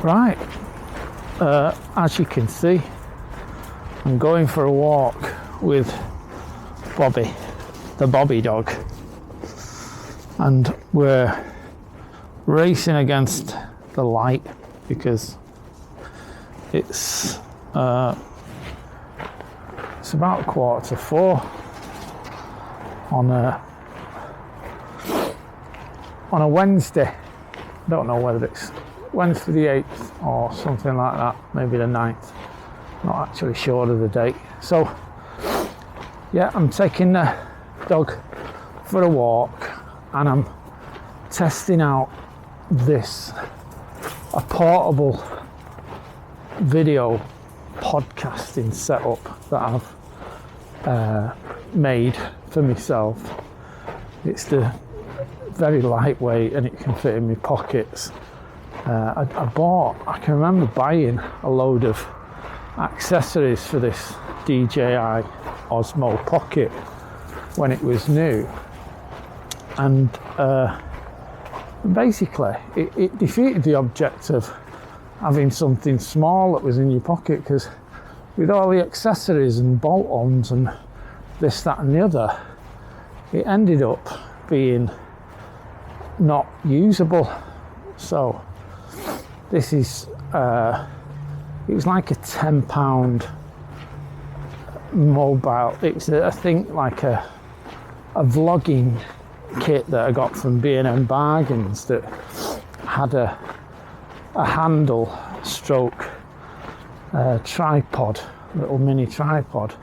Right, as you can see, I'm going for a walk with Bobby, the Bobby dog, and we're racing against the light because it's about 4:15 on a Wednesday. I don't know whether it's Wednesday the 8th or something like that, maybe the 9th, not actually sure of the date. So yeah, I'm taking the dog for a walk and I'm testing out a portable video podcasting setup that I've made for myself. It's very lightweight and it can fit in my pockets. I can remember buying a load of accessories for this DJI Osmo Pocket when it was new, and basically it defeated the object of having something small that was in your pocket, because with all the accessories and bolt-ons and this, that and the other, it ended up being not usable. So this is it was like a £10 mobile. It's I think like a vlogging kit that I got from B&M Bargains that had a handle stroke tripod, little mini tripod,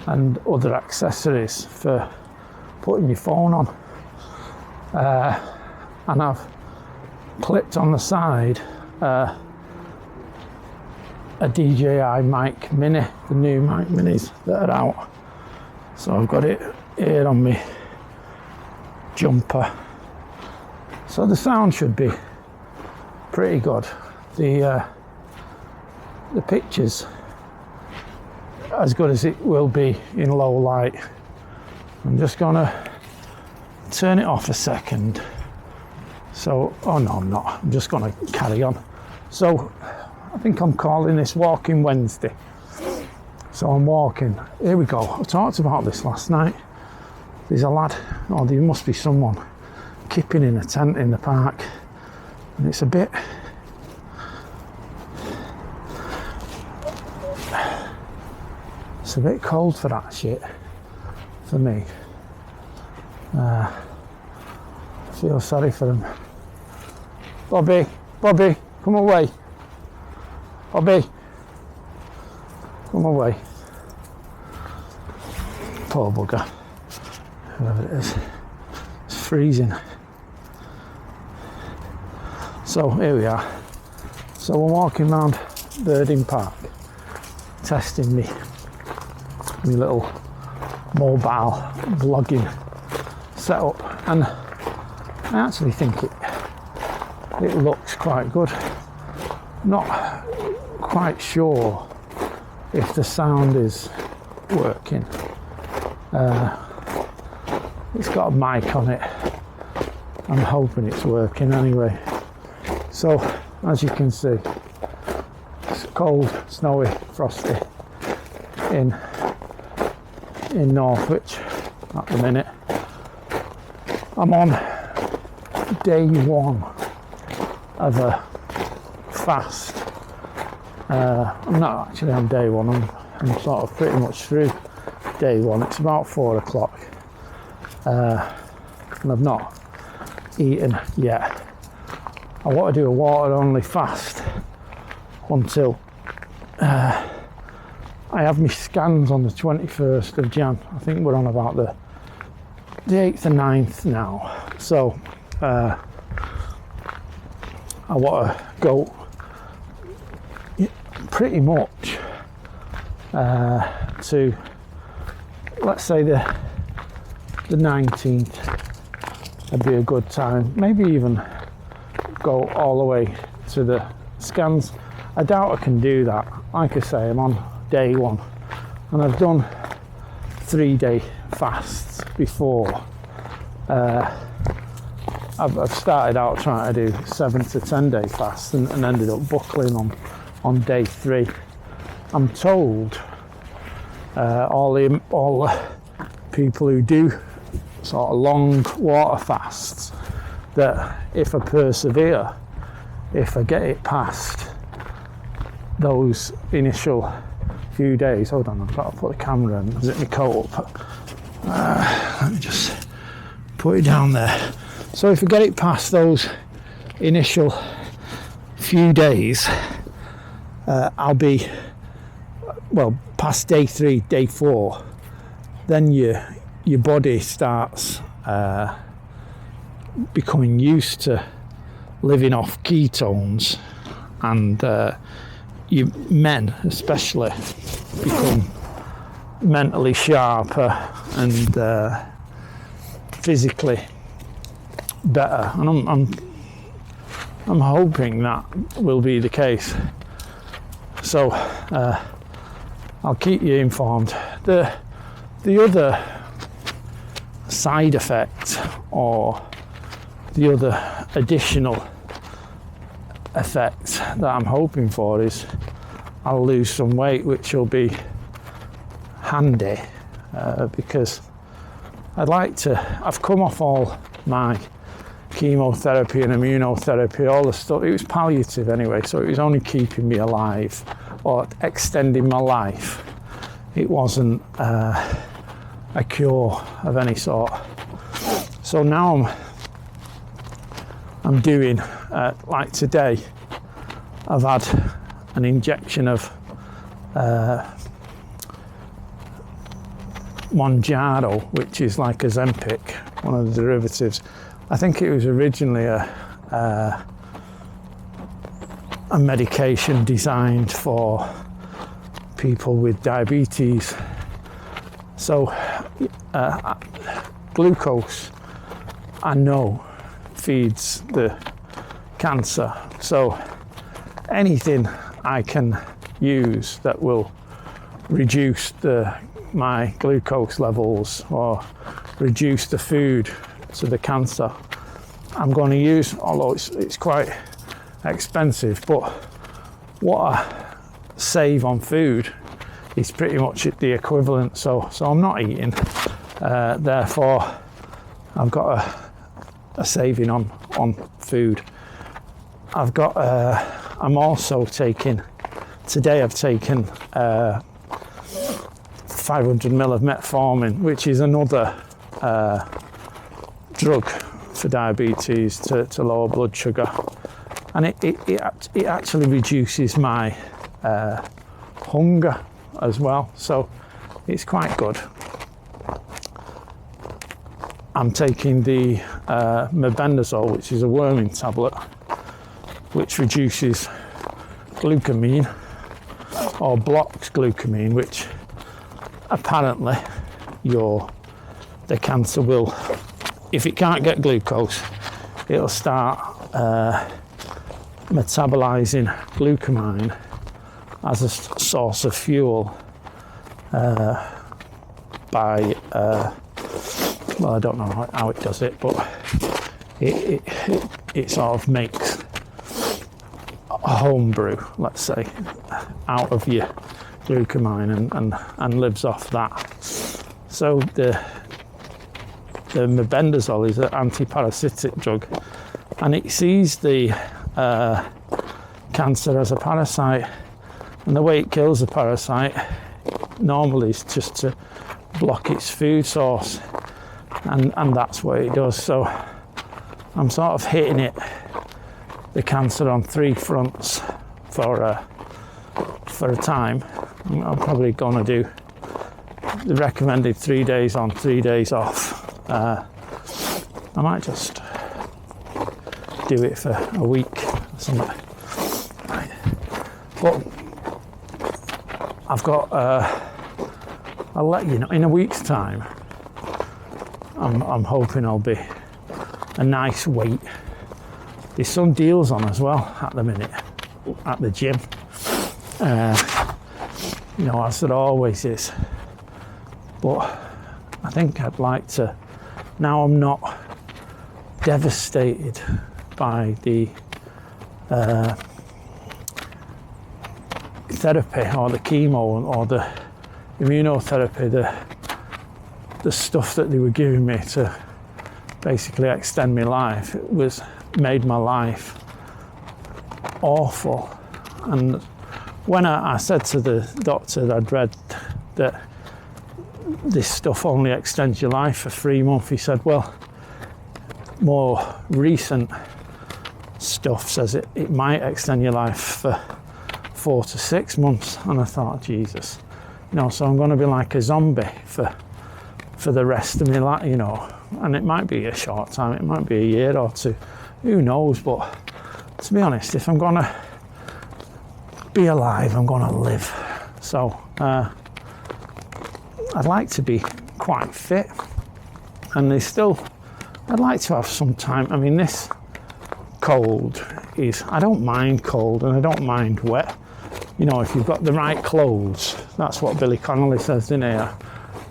and other accessories for putting your phone on, and I've clipped on the side a DJI Mic Mini, the new Mic Minis that are out. So I've got it here on my jumper, so the sound should be pretty good. The pictures as good as it will be in low light. I'm just gonna turn it off a second. So, oh no, I'm not. I'm just gonna carry on. So I think I'm calling this Walking Wednesday. So I'm walking. Here we go. I talked about this last night. There's a lad, or there must be someone, kipping in a tent in the park, and it's a bit cold for that shit for me. I feel sorry for him. Bobby, come away. Bobby, come away. Poor bugger, whoever it is. It's freezing. So here we are. So we're walking around Birding Park, testing me little mobile vlogging setup, and I actually think it looks quite good. Not quite sure if the sound is working. It's got a mic on it. I'm hoping it's working anyway. So as you can see, it's cold, snowy, frosty in Northwich at the minute. I'm on day 1 of a fast. I'm not actually on day 1, I'm sort of pretty much through day 1. It's about 4 o'clock, and I've not eaten yet. I want to do a water only fast until I have my scans on the 21st of Jan. I think we're on about the 8th and 9th now. So I want to go pretty much to, let's say the 19th would be a good time. Maybe even go all the way to the scans. I doubt I can do that. Like I say, I'm on day 1 and I've done 3-day fasts before, I've started out trying to do 7 to 10 day fast and ended up buckling on day 3. I'm told all the people who do sort of long water fasts that if I persevere, if I get it past those initial few days, hold on, I've got to put the camera in, zip my coat up. Let me just put it down there. So if I get it past those initial few days, I'll be, well, past day 3, day 4, then your body starts becoming used to living off ketones, and you men especially become mentally sharper and physically better, and I'm hoping that will be the case. So I'll keep you informed. The other side effect, or the other additional effect that I'm hoping for, is I'll lose some weight, which will be handy because I've come off all my chemotherapy and immunotherapy, all the stuff. It was palliative anyway, so it was only keeping me alive or extending my life. It wasn't a cure of any sort. So now I'm doing, like today, I've had an injection of Monjaro, which is like a Ozempic, one of the derivatives. I think it was originally a medication designed for people with diabetes. So glucose, I know, feeds the cancer. So anything I can use that will reduce my glucose levels or reduce the food to the cancer, I'm going to use, although it's quite expensive. But what I save on food is pretty much the equivalent. So I'm not eating, therefore I've got a saving on food. I'm also taking, today I've taken 500ml of metformin, which is another drug for diabetes to lower blood sugar, and it actually reduces my hunger as well, so it's quite good. I'm taking the mebendazole, which is a worming tablet, which reduces glucamine or blocks glucamine, which apparently the cancer will, if it can't get glucose, it'll start metabolizing glucamine as a source of fuel by well, I don't know how it does it, but it sort of makes a home brew, let's say, out of your glucamine and lives off that. So the mebendazole is an anti-parasitic drug, and it sees the cancer as a parasite, and the way it kills the parasite normally is just to block its food source, and that's what it does. So I'm sort of hitting the cancer on 3 fronts for a time. I'm probably going to do the recommended 3 days on, 3 days off. I might just do it for a week or something. Right. But I've got, I'll let you know, in a week's time, I'm hoping I'll be a nice weight. There's some deals on as well at the minute at the gym. You know, as there always is. But I think I'd like to, now I'm not devastated by the therapy or the chemo or the immunotherapy, the stuff that they were giving me to basically extend my life. It was made my life awful. And when I said to the doctor that I'd read that this stuff only extends your life for 3 months, he said, well, more recent stuff says it might extend your life for 4 to 6 months. And I thought, Jesus, so I'm going to be like a zombie for the rest of my life, and it might be a short time, it might be a year or two, who knows. But to be honest, if I'm going to be alive, I'm going to live. So I'd like to be quite fit, and I'd like to have some time. I mean, this cold I don't mind cold and I don't mind wet. If you've got the right clothes, that's what Billy Connolly says, didn't he? I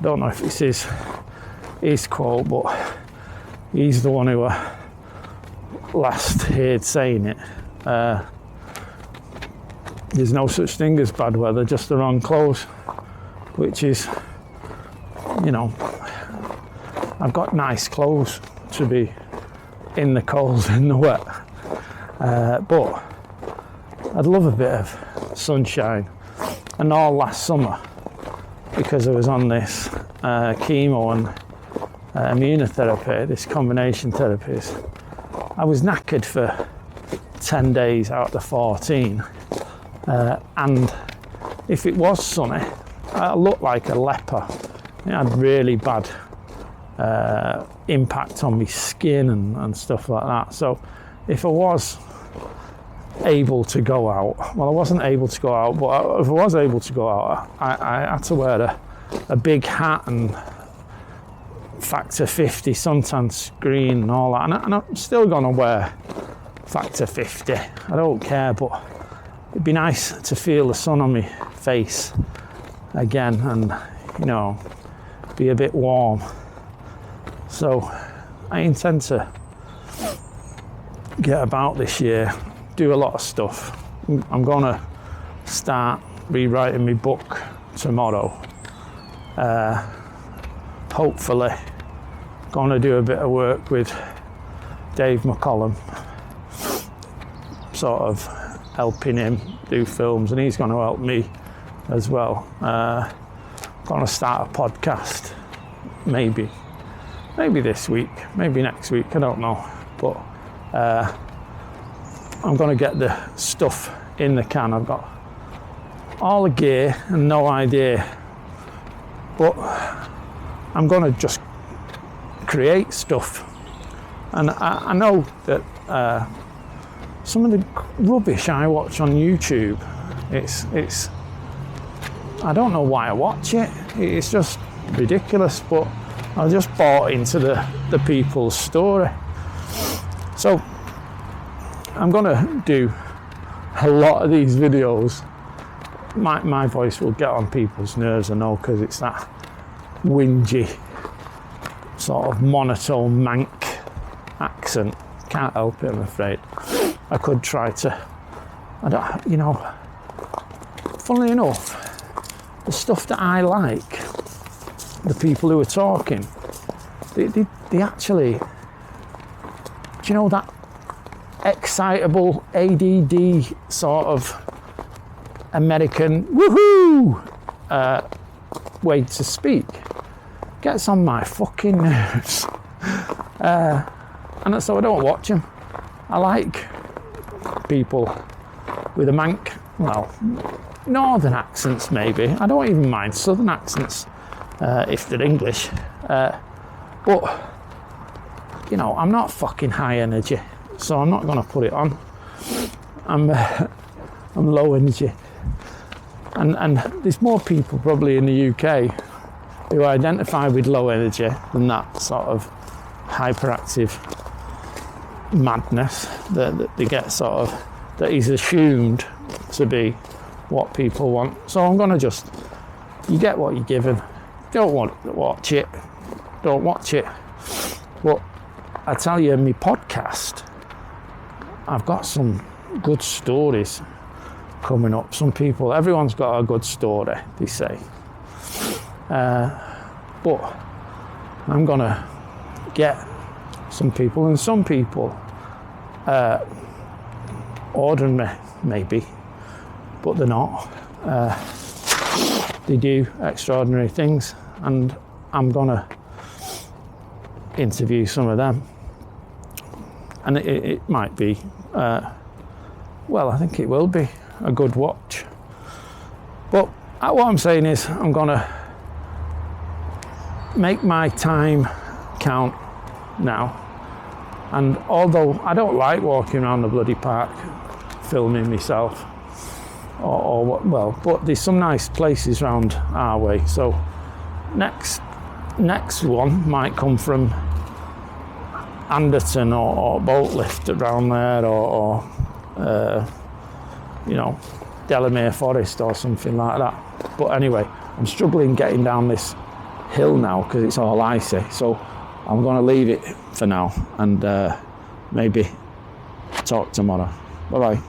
don't know if it's his quote, but he's the one who last heard saying it. There's no such thing as bad weather, just the wrong clothes, which is, I've got nice clothes to be in the cold, in the wet, but I'd love a bit of sunshine. And all last summer, because I was on this chemo and immunotherapy, this combination therapies, I was knackered for 10 days out of the 14, and if it was sunny, I looked like a leper. It had really bad impact on my skin and stuff like that. So if I was able to go out, well, I wasn't able to go out, but if I was able to go out, I had to wear a big hat and factor 50 suntan screen and all that, and I'm still gonna wear factor 50. I don't care, but it'd be nice to feel the sun on my face again and be a bit warm. So I intend to get about this year, do a lot of stuff. I'm gonna start rewriting my book tomorrow. Hopefully gonna do a bit of work with Dave McCollum, sort of helping him do films, and he's gonna help me as well. Gonna start a podcast, maybe this week, maybe next week, I don't know, but I'm gonna get the stuff in the can. I've got all the gear and no idea, but I'm gonna just create stuff. And I know that some of the rubbish I watch on YouTube, it's I don't know why I watch it. It's just ridiculous, but I just bought into the people's story. So I'm gonna do a lot of these videos. My voice will get on people's nerves, I know, because it's that whingy sort of monotone Manc accent. Can't help it, I'm afraid. I could try to, funnily enough, the stuff that I like, the people who are talking, they actually, that excitable ADD sort of American woohoo way to speak gets on my fucking nerves. And so I don't watch them. I like people with a Manc, northern accents maybe. I don't even mind southern accents if they're English. But, I'm not fucking high energy, so I'm not going to put it on. I'm low energy. And there's more people probably in the UK who identify with low energy than that sort of hyperactive madness that they get sort of, that is assumed to be what people want. So I'm going to you get what you're given. Don't want to watch it. Don't watch it. But I tell you, in my podcast, I've got some good stories coming up. Everyone's got a good story, they say. But I'm gonna get some people, and some people ordinary maybe, but they're not. They do extraordinary things, and I'm gonna interview some of them. And it might be, well, I think it will be a good watch. But what I'm saying is, I'm gonna make my time count now. And although I don't like walking around the bloody park filming myself, or what, well, but there's some nice places around our way. So next one might come from Anderton or Boatlift around there, or you know, Delamere Forest or something like that. But anyway, I'm struggling getting down this hill now because it's all icy. So I'm going to leave it for now, and maybe talk tomorrow. Bye bye.